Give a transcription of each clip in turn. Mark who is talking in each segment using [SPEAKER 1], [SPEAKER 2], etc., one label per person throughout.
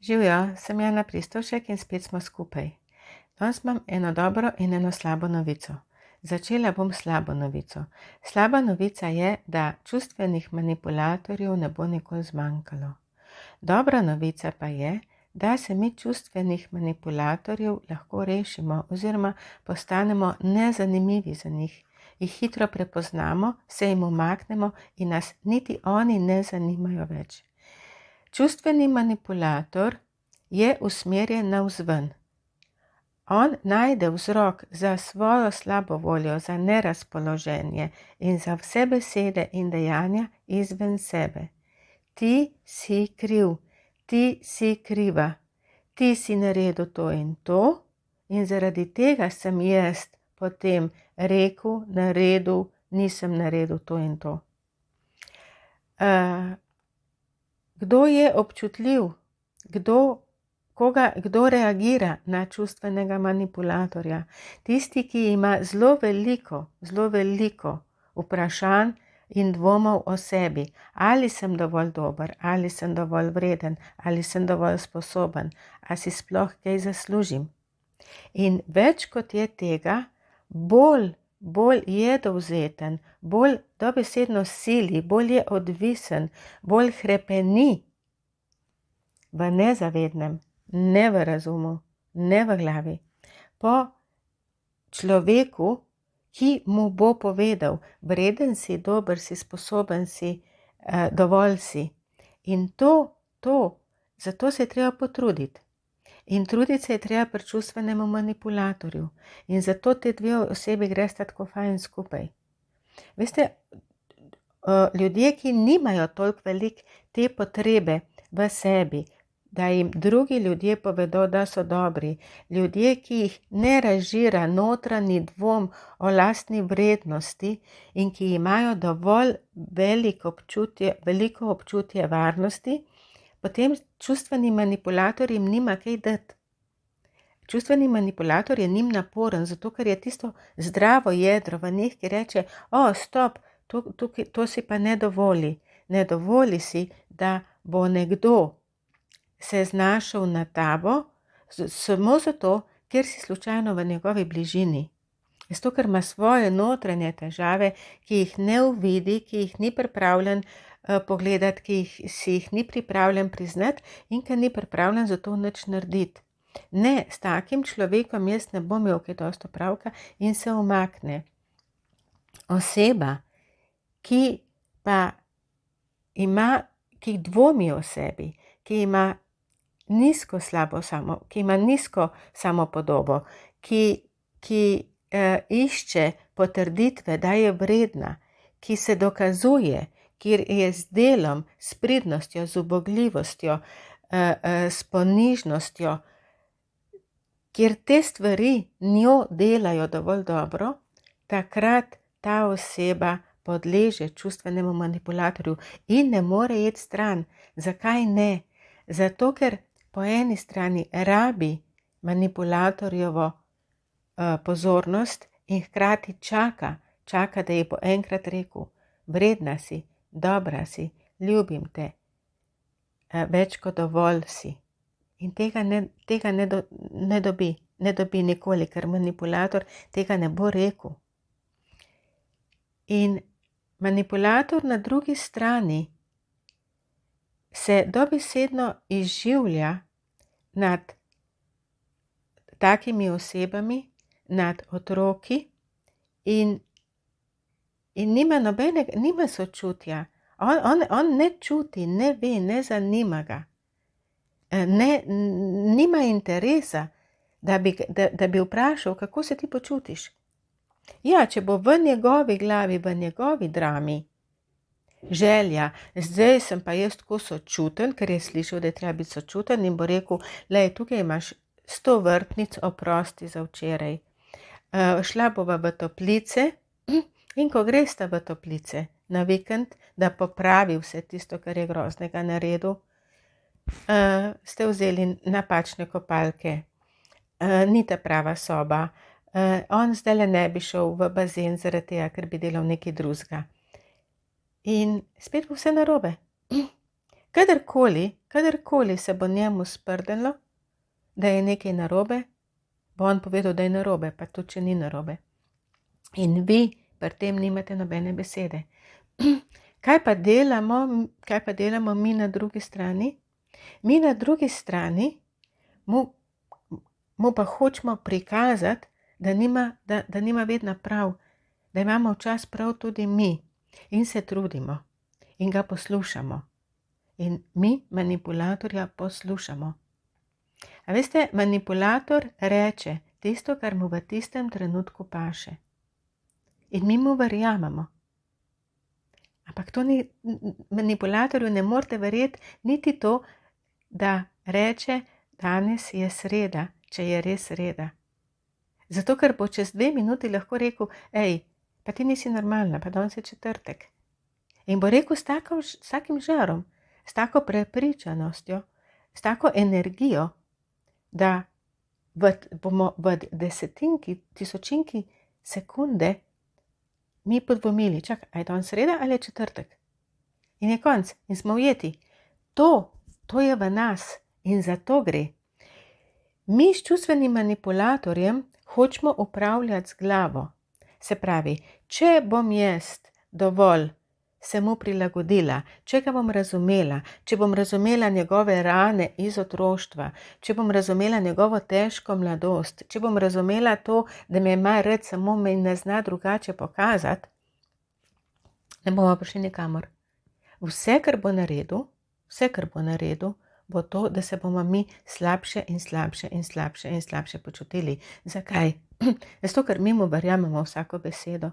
[SPEAKER 1] Živjo, sem Jana Pristovšek in spet smo skupaj. Danes imam eno dobro in eno slabo novico. Začela bom s slabo novico. Slaba novica je, da čustvenih manipulatorjev ne bo nikoli zmanjkalo. Dobra novica pa je, da se mi čustvenih manipulatorjev lahko rešimo oziroma postanemo nezanimivi za njih. Jih hitro prepoznamo, se jim umaknemo in nas niti oni ne zanimajo več. Čustveni manipulator je usmerjen navzven. On najde vzrok za svojo slabo voljo, za nerazpoloženje in za vse besede in dejanja izven sebe. Ti si kriv, ti si kriva, ti si naredil to in zaradi tega sem jaz potem rekel, naredil, nisem naredil to in to. Kdo je občutljiv? Kdo reagira na čustvenega manipulatorja? Tisti, ki ima zelo veliko vprašanj in dvomov o sebi. Ali sem dovolj dober, ali sem dovolj vreden, ali sem dovolj sposoben, ali si sploh kaj zaslužim. In več kot je tega, bolj je dovzeten, bolj dobesedno sili, bolj je odvisen, bolj hrepeni v nezavednem, ne v razumu, ne v glavi, po človeku, ki mu bo povedal, vreden si, dober si, sposoben si, dovolj si. In zato se je treba potruditi. In truditi se je treba pri čustvenemu manipulatorju. In zato te dve osebi gresta tako fajn skupaj. Veste, ljudje, ki nimajo toliko veliko te potrebe v sebi, da jim drugi ljudje povedo, da so dobri, ljudje, ki jih ne razžira notranji dvom o lastni vrednosti in ki imajo dovolj veliko občutje varnosti, potem čustveni manipulator jim nima kaj dati. Čustveni manipulator je njim naporen, zato ker je tisto zdravo jedro v njih, ki reče, stop, to si pa ne dovoli. Ne dovoli si, da bo nekdo se znašel na tabo, samo zato, ker si slučajno v njegovi bližini. Zato, ker ima svoje notranje težave, ki jih ne uvidi, ki jih ni pripravljen pogledati, ki si jih ni pripravljen priznati in ki ni pripravljen za to nič narediti. Ne, s takim človekom jaz ne bom imel kaj dosti opravka in se umakne. Oseba, ki pa ki dvomi o sebi, ki ima nizko samopodobo, ki išče potrditve, da je vredna, ki se dokazuje, kjer je z delom, s pridnostjo, z ubogljivostjo, s ponižnostjo, kjer te stvari njo delajo dovolj dobro, takrat ta oseba podleže čustvenemu manipulatorju in ne more iti stran. Zakaj ne? Zato, ker po eni strani rabi manipulatorjevo pozornost in hkrati čaka, da ji bo enkrat rekel, vredna si, dobra si, ljubim te, več kot dovolj si. In tega ne dobi nikoli, ker manipulator tega ne bo rekel. In manipulator na drugi strani se dobesedno izživlja nad takimi osebami, nad otroki in nima sočutja. On ne čuti, ne ve, ne zanima ga. Nima interesa, da bi vprašal, kako se ti počutiš. Ja, če bo v njegovi glavi, v njegovi drami želja, zdaj sem pa jaz tako sočuten, ker je slišal, da je treba biti sočuten in bo rekel, lej, tukaj imaš 100 vrtnic, oprosti za včeraj. Šla bova v toplice in ko gresta v toplice na vikend, da popravi vse tisto, kar je groznega naredil, ste vzeli napačne kopalke, ni ta prava soba, on zdaj ne bi šel v bazen zaradi tega, ker bi delal nekaj drugega. In spet bo vse narobe. Kadarkoli se bo njemu sprdelo, da je nekaj narobe, bo on povedal, da je narobe, pa tudi če ni narobe. In vi pri tem nimate nobene besede. Kaj pa delamo mi na drugi strani? Mi na drugi strani mu pa hočemo prikazati, da nima vedno prav, da imamo včasih prav tudi mi in se trudimo in ga poslušamo. In mi manipulatorja poslušamo. A veste, manipulator reče tisto, kar mu v tistem trenutku paše. In mi mu verjamemo. Ampak to ni, manipulatorju ne morete verjeti niti to, da reče, danes je sreda, če je res sreda. Zato, ker bo čez 2 minuti lahko rekel, pa ti nisi normalna, pa danes je četrtek. In bo rekel s takim žarom, s tako prepričanostjo, s tako energijo, da bomo v desetinki, tisočinki sekunde mi podvomili, čakaj, a je danes sreda ali je četrtek? In je konc, in smo ujeti. To je v nas in za to gre. Mi s čustvenim manipulatorjem hočemo upravljati z glavo. Se pravi, če bom jaz dovolj se mu prilagodila, če ga bom razumela, če bom razumela njegove rane iz otroštva, če bom razumela njegovo težko mladost, če bom razumela to, da me ima rad, samo me ne zna drugače pokazati, ne bomo prišli nikamor. Vse, kar bo naredil, bo to, da se bomo mi slabše in slabše in slabše in slabše počutili. Zakaj? Zato, ker mi mu verjamemo vsako besedo.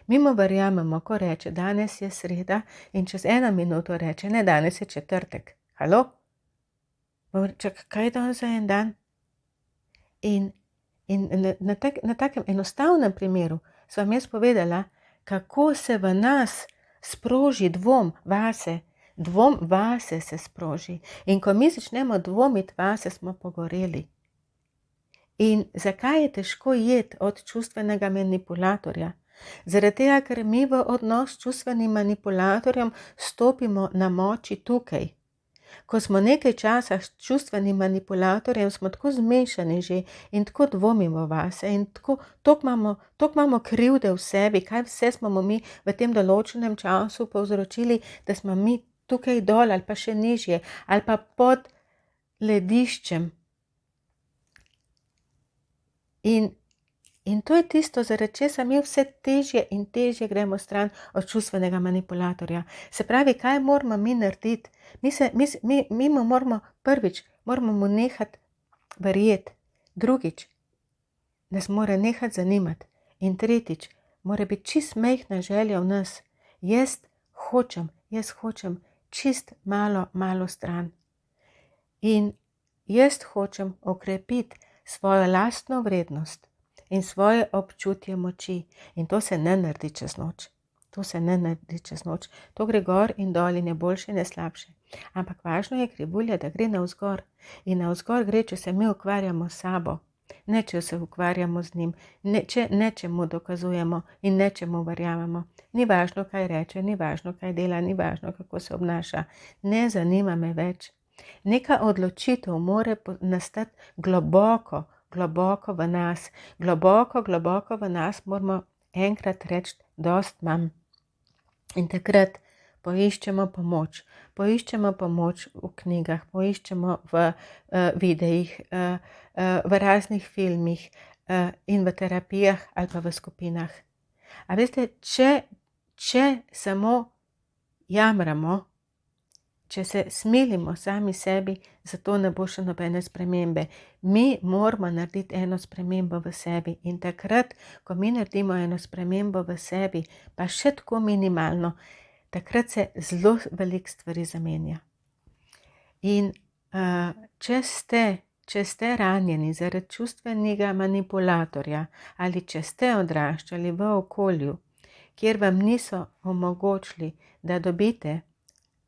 [SPEAKER 1] Mi mu verjamemo, ko reče, danes je sreda in čez 1 minuto reče, ne, danes je četrtek. Halo? Čakaj, kaj je danes za en dan? In na takem enostavnem primeru sem jaz povedala, kako se v nas sproži dvom vase. Dvom vase se sproži. In ko mi začnemo dvomiti vase, smo pogoreli. In zakaj je težko jeti od čustvenega manipulatorja? Zaradi tega, ker mi v odnos s čustvenim manipulatorjem stopimo na moči tukaj. Ko smo nekaj časa s čustvenim manipulatorjem, smo tako zmešani že in tako dvomimo vase in toliko imamo krivde v sebi, kaj vse smo mi v tem določenem času povzročili, da smo mi tukaj dol ali pa še nižje ali pa pod lediščem. In to je tisto, zaradi česa mi vse težje in težje gremo stran od čustvenega manipulatorja. Se pravi, kaj moramo mi narediti? Mi mu moramo prvič, moramo mu nehati verjeti. Drugič, nas mora nehati zanimati. In tretjič, mora biti čist majhna želja v nas. Jaz hočem čist malo stran. In jaz hočem okrepiti svojo lastno vrednost in svoje občutje moči. In to se ne naredi čez noč. To gre gor in dol in je boljše in je slabše. Ampak važno je krivulja, da gre navzgor. In navzgor gre, če se mi ukvarjamo s sabo. Ne, če se ukvarjamo z njim. Ne, če mu dokazujemo in ne, če mu verjamemo. Ni važno, kaj reče, ni važno, kaj dela, ni važno, kako se obnaša. Ne zanima me več. Neka odločitev mora nastati globoko v nas. Globoko v nas moramo enkrat reči, dost imam. In takrat poiščemo pomoč. Poiščemo pomoč v knjigah, poiščemo v videih, v raznih filmih in v terapijah ali pa v skupinah. A veste, če samo jamramo, če se smilimo sami sebi, zato ne bo še nobene spremembe. Mi moramo narediti eno spremembo v sebi in takrat, ko mi naredimo eno spremembo v sebi, pa še tako minimalno, takrat se zelo veliko stvari zamenja. In če ste ranjeni zaradi čustvenega manipulatorja ali če ste odraščali v okolju, kjer vam niso omogočili,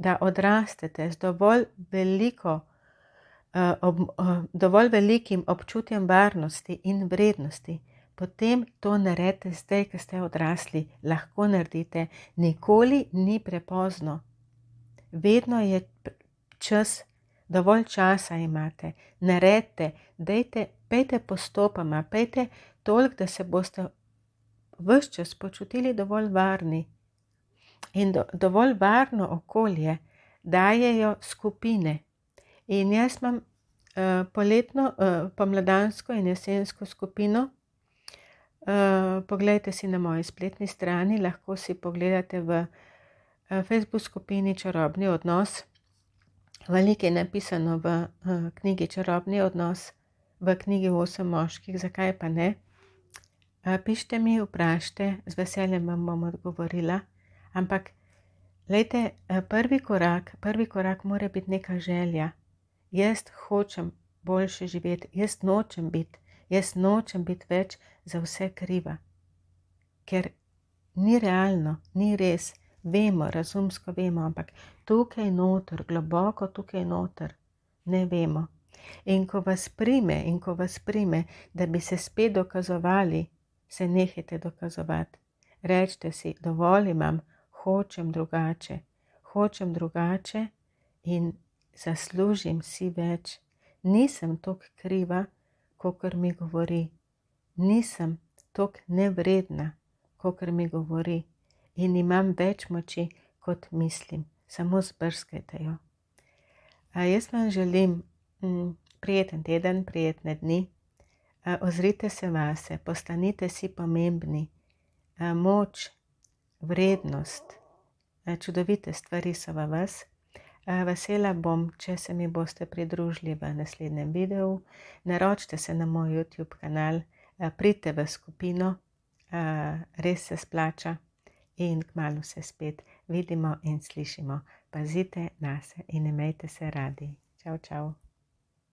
[SPEAKER 1] da odrastete z dovolj velikim občutjem varnosti in vrednosti, potem to naredite zdaj, ko ste odrasli. Lahko naredite. Nikoli ni prepozno. Vedno je čas, dovolj časa imate, naredite, pejte postopoma, pejte toliko, da se boste ves čas počutili dovolj varni. In dovolj varno okolje dajejo skupine. In jaz imam poletno, pomladansko in jesensko skupino. Poglejte si na moji spletni strani, lahko si pogledate v Facebook skupini Čarobni odnos. Veliko je napisano v knjigi Čarobni odnos, v knjigi 8 moških, zakaj pa ne. Pišite mi, vprašajte, z veseljem vam bom odgovorila. Ampak, glejte, prvi korak mora biti neka želja. Jaz hočem boljše živeti, jaz nočem biti več za vse kriva. Ker ni realno, ni res, vemo, razumsko vemo, ampak tukaj noter, globoko tukaj noter, ne vemo. In ko vas prime, da bi se spet dokazovali, se nehajte dokazovati. Rečite si, dovolj imam, hočem drugače in zaslužim si več. Nisem toliko kriva, kakor mi govori. Nisem toliko nevredna, kakor mi govori. In imam več moči, kot mislim. Samo zbrskajte jo. Jaz vam želim prijeten teden, prijetne dni. Ozrite se vase, postanite si pomembni. Moč, vrednost, čudovite stvari so v vas. Vesela bom, če se mi boste pridružili v naslednjem videu. Naročite se na moj YouTube kanal, pridite v skupino, res se splača in kmalu se spet vidimo in slišimo. Pazite nase in imejte se radi. Čau, čau.